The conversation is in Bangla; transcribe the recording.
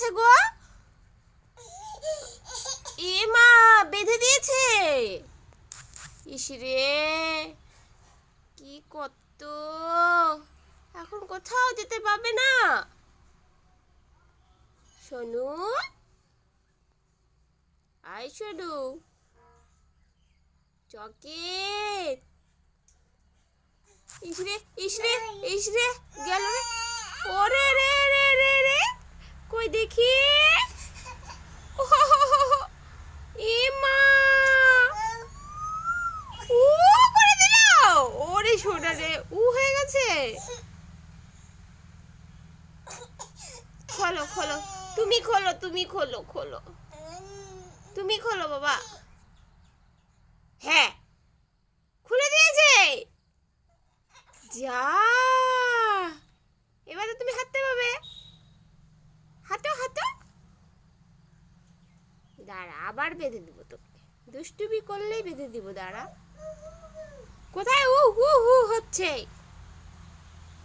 গেছে গো। এ মা, বেঁধে দিয়েছে। ইসরে, কি কত, এখন কোথাও যেতে পাবে না। সোনু, আই সোনু, চকেট। ইসরে ইসরে ইসরে, গেল রে। ওরে রে রে রে রে, কই দেখি। এ মা, উ করে দিল। ওরে সোনা রে, উ হয়ে গেছে। খোলো খোলো, তুমি খোলো, তুমি খোলো, খোলো, তুমি খোলো বাবা। হ্যাঁ, খুলে দিয়েছে। যা, এবারে তুমি হাঁটতে পাবে। হাঁটো হাঁটো। দাঁড়া, আবার বেঁধে দিব তোকে। দুষ্টুমি করলেই বেঁধে দিব, দাঁড়া। কোথায় উ হু হু হচ্ছে।